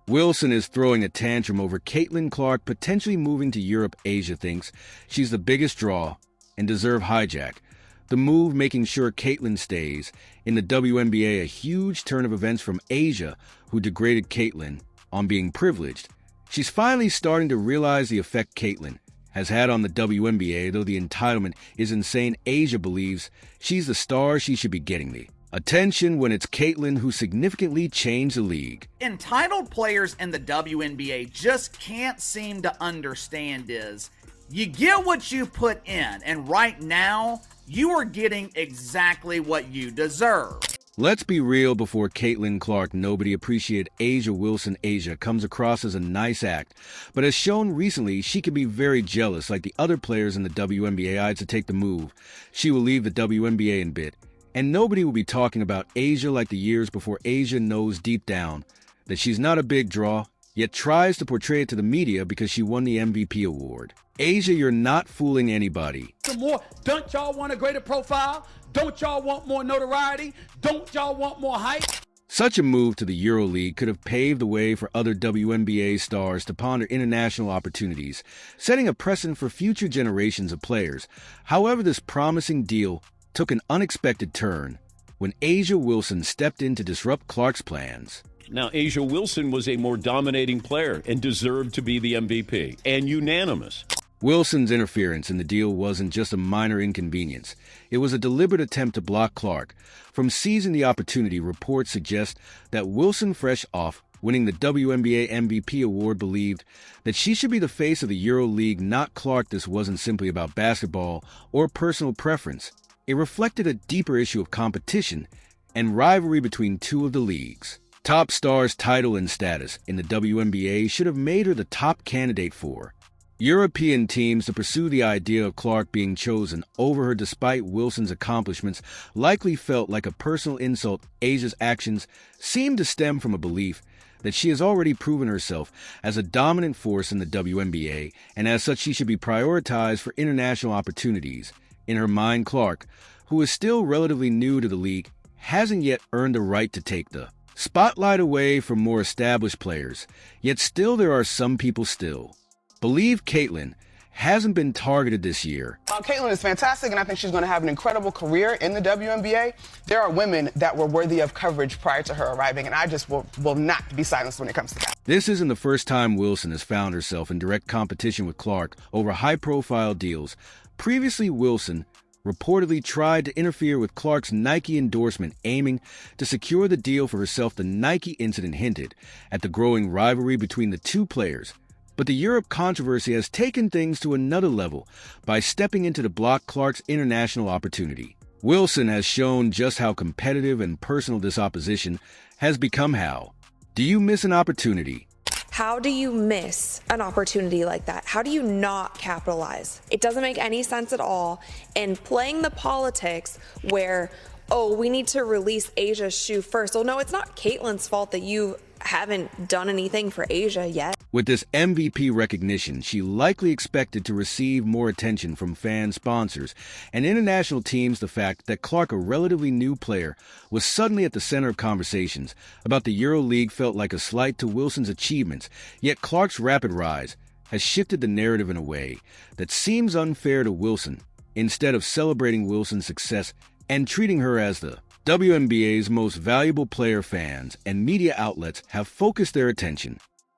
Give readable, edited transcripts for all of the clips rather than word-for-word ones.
Wilson is throwing a tantrum over Caitlin Clark potentially moving to Europe. Asia thinks she's the biggest draw and deserve hijack. The move making sure Caitlin stays. In the WNBA, a huge turn of events from Asia, who degraded Caitlin on being privileged. She's finally starting to realize the effect Caitlin has had on the WNBA, though the entitlement is insane. Asia believes she's the star she should be getting the attention when it's Caitlin who significantly changed the league. Entitled players in the WNBA just can't seem to understand is you get what you put in, and right now you are getting exactly what you deserve. Let's be real, before Caitlin Clark, nobody appreciated A'ja Wilson. Asia comes across as a nice act, but as shown recently, she can be very jealous. Like the other players in the WNBA, I'd to take the move. She will leave the WNBA in a bit, and nobody will be talking about Asia like the years before. Asia knows deep down that she's not a big draw, yet tries to portray it to the media because she won the MVP award. Asia, you're not fooling anybody. Some more. Don't y'all want a greater profile? Don't y'all want more notoriety? Don't y'all want more hype? Such a move to the EuroLeague could have paved the way for other WNBA stars to ponder international opportunities, setting a precedent for future generations of players. However, this promising deal took an unexpected turn when A'ja Wilson stepped in to disrupt Clark's plans. Now, A'ja Wilson was a more dominating player and deserved to be the MVP, and unanimous. Wilson's interference in the deal wasn't just a minor inconvenience. It was a deliberate attempt to block Clark from seizing the opportunity. Reports suggest that Wilson, fresh off winning the WNBA MVP award, believed that she should be the face of the EuroLeague, not Clark. This wasn't simply about basketball or personal preference. It reflected a deeper issue of competition and rivalry between two of the league's top stars. Title and status in the WNBA should have made her the top candidate for European teams to pursue. The idea of Clark being chosen over her despite Wilson's accomplishments likely felt like a personal insult. Asia's actions seemed to stem from a belief that she has already proven herself as a dominant force in the WNBA, and as such she should be prioritized for international opportunities. In her mind, Clark, who is still relatively new to the league, hasn't yet earned the right to take the spotlight away from more established players. Yet still there are some people still believe Caitlin hasn't been targeted this year. Caitlin is fantastic, and I think she's going to have an incredible career in the WNBA. There are women that were worthy of coverage prior to her arriving, and I just will not be silenced when it comes to that. This isn't the first time Wilson has found herself in direct competition with Clark over high-profile deals. Previously, Wilson reportedly tried to interfere with Clark's Nike endorsement, aiming to secure the deal for herself. The Nike incident hinted at the growing rivalry between the two players. But the Europe controversy has taken things to another level by stepping in to block Clark's international opportunity. Wilson has shown just how competitive and personal this opposition has become. How do you miss an opportunity? How do you miss an opportunity like that? How do you not capitalize? It doesn't make any sense at all. And playing the politics where, oh, we need to release Asia's shoe first. Well, no, it's not Caitlin's fault that you haven't done anything for Asia yet. With this MVP recognition, she likely expected to receive more attention from fan sponsors and international teams. The fact that Clark, a relatively new player, was suddenly at the center of conversations about the EuroLeague felt like a slight to Wilson's achievements. Yet Clark's rapid rise has shifted the narrative in a way that seems unfair to Wilson. Instead of celebrating Wilson's success and treating her as the WNBA's most valuable player, fans and media outlets have focused their attention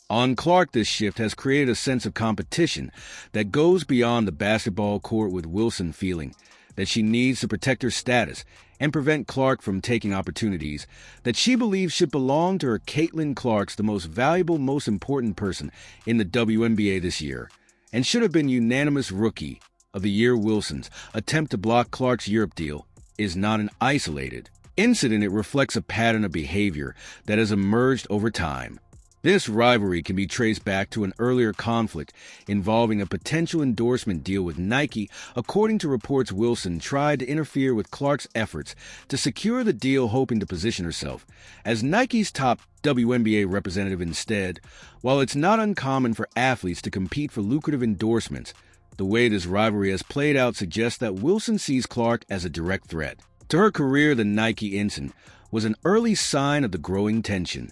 on Clark. This shift has created a sense of competition that goes beyond the basketball court, with Wilson feeling that she needs to protect her status and prevent Clark from taking opportunities that she believes should belong to her. Caitlin Clark's the most valuable, most important person in the WNBA this year, and should have been unanimous Rookie of the Year. Wilson's attempt to block Clark's Europe deal is not an isolated incident. It reflects a pattern of behavior that has emerged over time. This rivalry can be traced back to an earlier conflict involving a potential endorsement deal with Nike. According to reports, Wilson tried to interfere with Clark's efforts to secure the deal, hoping to position herself as Nike's top WNBA representative instead. While it's not uncommon for athletes to compete for lucrative endorsements, the way this rivalry has played out suggests that Wilson sees Clark as a direct threat to her career. The Nike incident was an early sign of the growing tension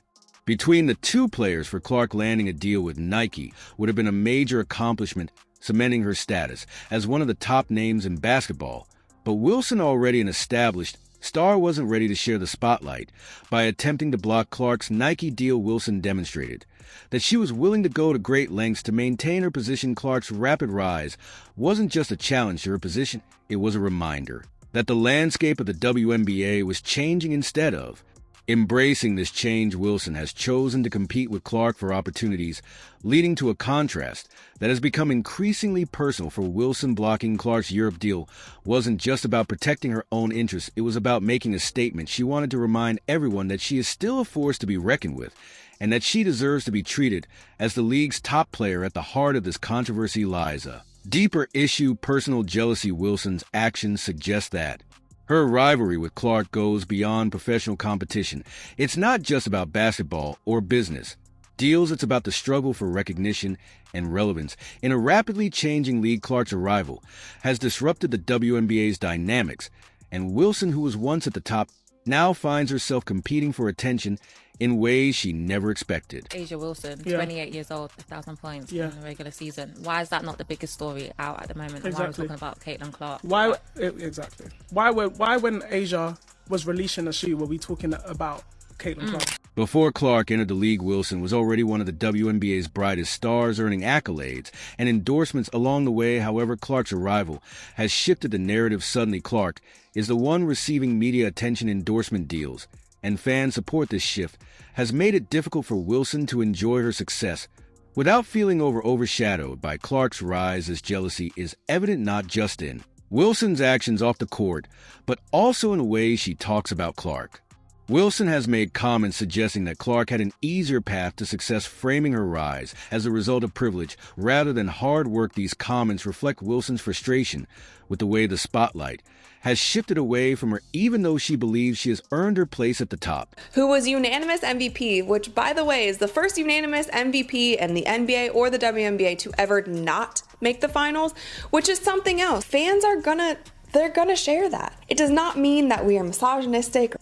Between the two players, for Clark, landing a deal with Nike would have been a major accomplishment, cementing her status as one of the top names in basketball. But Wilson, already an established star, wasn't ready to share the spotlight. By attempting to block Clark's Nike deal, Wilson demonstrated that she was willing to go to great lengths to maintain her position. Clark's rapid rise wasn't just a challenge to her position, it was a reminder that the landscape of the WNBA was changing. Instead of embracing this change, Wilson has chosen to compete with Clark for opportunities, leading to a contrast that has become increasingly personal for Wilson. Blocking Clark's Europe deal wasn't just about protecting her own interests, it was about making a statement. She wanted to remind everyone that she is still a force to be reckoned with, and that she deserves to be treated as the league's top player. At the heart of this controversy lies a deeper issue: personal jealousy. Wilson's actions suggest that her rivalry with Clark goes beyond professional competition. It's not just about basketball or business deals, it's about the struggle for recognition and relevance. In a rapidly changing league, Clark's arrival has disrupted the WNBA's dynamics, and Wilson, who was once at the top, now finds herself competing for attention in ways she never expected. A'ja Wilson, 28 years old, 1,000 points in the regular season. Why is that not the biggest story out at the moment? Exactly. Why are we talking about Caitlin Clark? Why exactly? Why when A'ja was releasing a shoe were we talking about Caitlin Clark? Before Clark entered the league, Wilson was already one of the WNBA's brightest stars, earning accolades and endorsements along the way. However, Clark's arrival has shifted the narrative. Suddenly, Clark is the one receiving media attention, endorsement deals, and fan support. This shift has made it difficult for Wilson to enjoy her success without feeling overshadowed by Clark's rise, as jealousy is evident not just in Wilson's actions off the court, but also in the way she talks about Clark. Wilson has made comments suggesting that Clark had an easier path to success, framing her rise as a result of privilege rather than hard work. These comments reflect Wilson's frustration with the way the spotlight has shifted away from her, even though she believes she has earned her place at the top. Who was unanimous MVP, which, by the way, is the first unanimous MVP in the NBA or the WNBA to ever not make the finals, which is something else. Fans are they're gonna share that. It does not mean that we are misogynistic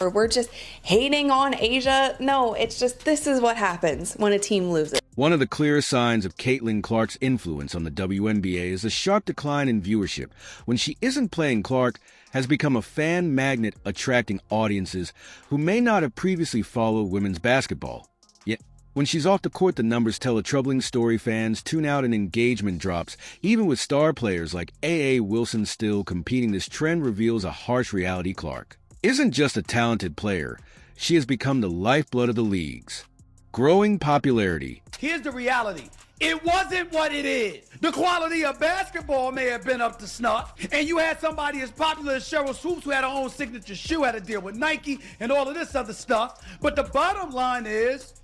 or we're just hating on A'ja. No, it's just, this is what happens when a team loses. One of the clear signs of Caitlin Clark's influence on the WNBA is a sharp decline in viewership. When she isn't playing, Clark has become a fan magnet, attracting audiences who may not have previously followed women's basketball. Yet, when she's off the court, the numbers tell a troubling story. Fans tune out and engagement drops, even with star players like A.A. Wilson still competing. This trend reveals a harsh reality. Clark isn't just a talented player, she has become the lifeblood of the league's growing popularity. Here's the reality. It wasn't what it is. The quality of basketball may have been up to snuff, and you had somebody as popular as Cheryl Swoops, who had her own signature shoe, had to deal with Nike and all of this other stuff. But the bottom line is,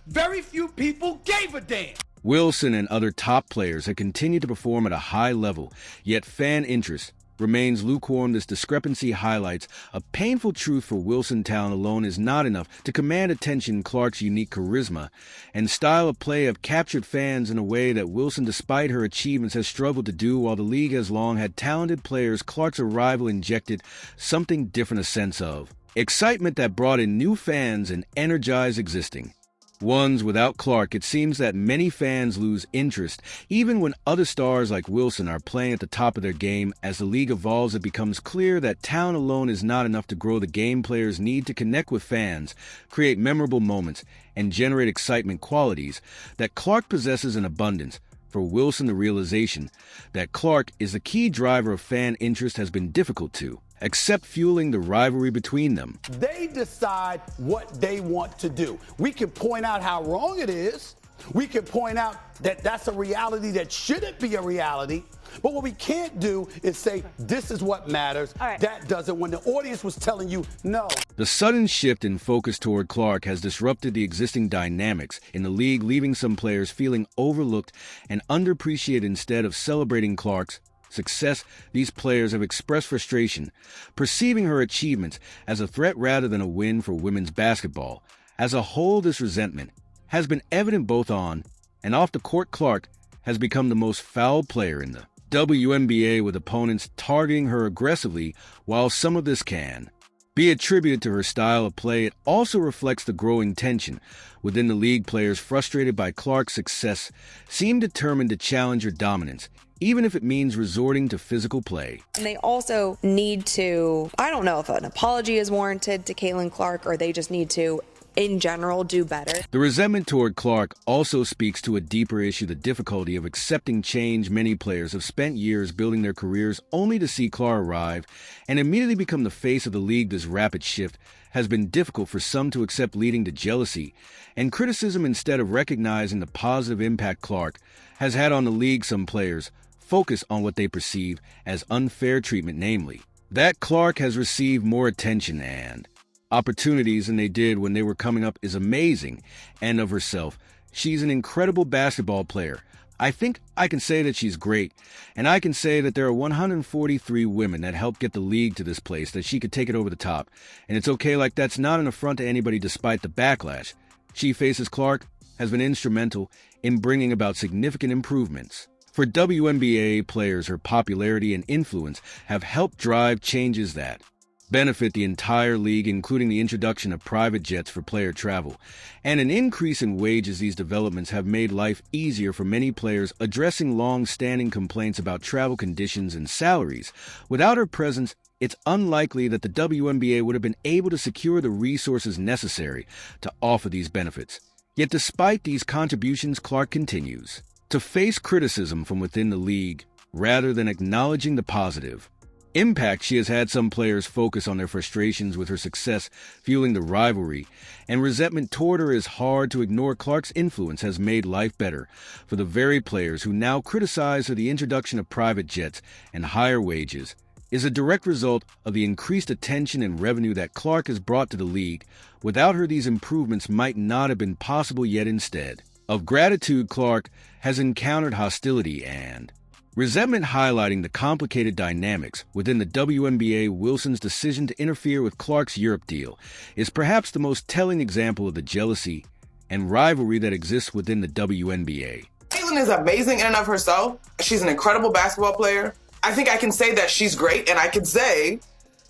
very few people gave a damn. Wilson and other top players have continued to perform at a high level, yet fan interest remains lukewarm. This discrepancy highlights a painful truth for Wilson. Talent alone is not enough to command attention. Clark's unique charisma and style of play have captured fans in a way that Wilson, despite her achievements, has struggled to do. While the league has long had talented players, Clark's arrival injected something different, a sense of excitement that brought in new fans and energized existing ones. Without Clark, it seems that many fans lose interest, even when other stars like Wilson are playing at the top of their game. As the league evolves, it becomes clear that talent alone is not enough to grow the game. Players need to connect with fans, create memorable moments, and generate excitement, qualities that Clark possesses in abundance. For Wilson, the realization that Clark is the key driver of fan interest has been difficult to accept, fueling the rivalry between them. They decide what they want to do. We can point out how wrong it is. We can point out that that's a reality that shouldn't be a reality. But what we can't do is say, this is what matters. Right. That doesn't, when the audience was telling you no. The sudden shift in focus toward Clark has disrupted the existing dynamics in the league, leaving some players feeling overlooked and underappreciated. Instead of celebrating Clark's success, these players have expressed frustration, perceiving her achievements as a threat rather than a win for women's basketball. As a whole, this resentment has been evident both on and off the court. Clark has become the most fouled player in the WNBA, with opponents targeting her aggressively. While some of this can be attributed to her style of play, it also reflects the growing tension within the league. Players frustrated by Clark's success seem determined to challenge her dominance, even if it means resorting to physical play. And they also need to, I don't know if an apology is warranted to Caitlin Clark, or they just need to, in general, do better. The resentment toward Clark also speaks to a deeper issue: the difficulty of accepting change. Many players have spent years building their careers only to see Clark arrive and immediately become the face of the league. This rapid shift has been difficult for some to accept, leading to jealousy and criticism instead of recognizing the positive impact Clark has had on the league. Some players focus on what they perceive as unfair treatment, namely that Clark has received more attention and opportunities than they did when they were coming up. Is amazing, and of herself, she's an incredible basketball player. I think I can say that she's great, and I can say that there are 143 women that helped get the league to this place, that she could take it over the top, and it's okay. Like, that's not an affront to anybody despite the backlash she faces. Clark has been instrumental in bringing about significant improvements for WNBA players. Her popularity and influence have helped drive changes that benefit the entire league, including the introduction of private jets for player travel and an increase in wages. These developments have made life easier for many players, addressing long-standing complaints about travel conditions and salaries. Without her presence, it's unlikely that the WNBA would have been able to secure the resources necessary to offer these benefits. Yet despite these contributions, Clark continues to face criticism from within the league rather than acknowledging the positive impact she has had. Some players focus on their frustrations with her success, fueling the rivalry and resentment toward her. Is hard to ignore. Clark's influence has made life better for the very players who now criticize her. The introduction of private jets and higher wages is a direct result of the increased attention and revenue that Clark has brought to the league. Without her, these improvements might not have been possible. Yet instead of gratitude, Clark has encountered hostility and resentment, highlighting the complicated dynamics within the WNBA. Wilson's decision to interfere with Clark's Europe deal is perhaps the most telling example of the jealousy and rivalry that exists within the WNBA. Caitlin is amazing in and of herself. She's an incredible basketball player. I think I can say that she's great, and I can say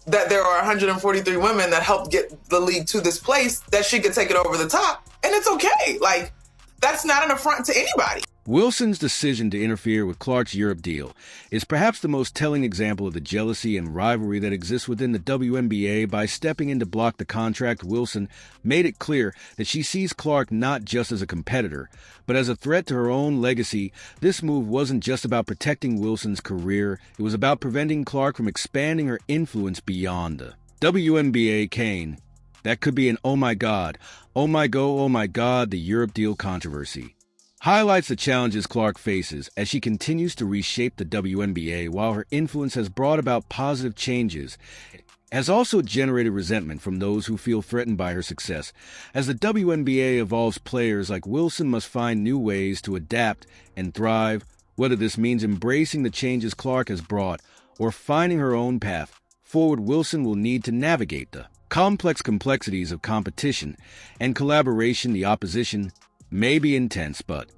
that there are 143 women that helped get the league to this place, that she could take it over the top, and it's okay. Like, that's not an affront to anybody. Wilson's decision to interfere with Clark's Europe deal is perhaps the most telling example of the jealousy and rivalry that exists within the WNBA. By stepping in to block the contract, Wilson made it clear that she sees Clark not just as a competitor, but as a threat to her own legacy. This move wasn't just about protecting Wilson's career, it was about preventing Clark from expanding her influence beyond the WNBA. Kane, that could be an oh my God, the Europe deal controversy highlights the challenges Clark faces as she continues to reshape the WNBA. While her influence has brought about positive changes, it has also generated resentment from those who feel threatened by her success. As the WNBA evolves, players like Wilson must find new ways to adapt and thrive, whether this means embracing the changes Clark has brought or finding her own path forward. Wilson will need to navigate the complexities of competition and collaboration. The opposition may be intense, but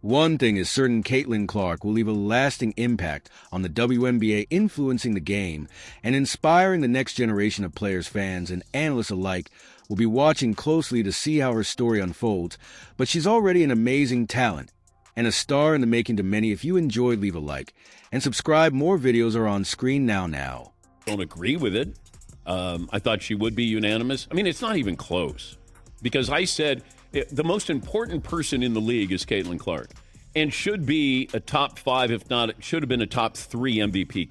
one thing is certain: Caitlin Clark will leave a lasting impact on the WNBA, influencing the game and inspiring the next generation of players. Fans and analysts alike will be watching closely to see how her story unfolds, but she's already an amazing talent and a star in the making to many. If you enjoyed, leave a like and subscribe. More videos are on screen now. Don't agree with it. I thought she would be unanimous. I mean, it's not even close, because I said the most important person in the league is Caitlin Clark and should be a top 5, if not, it should have been a top 3 MVP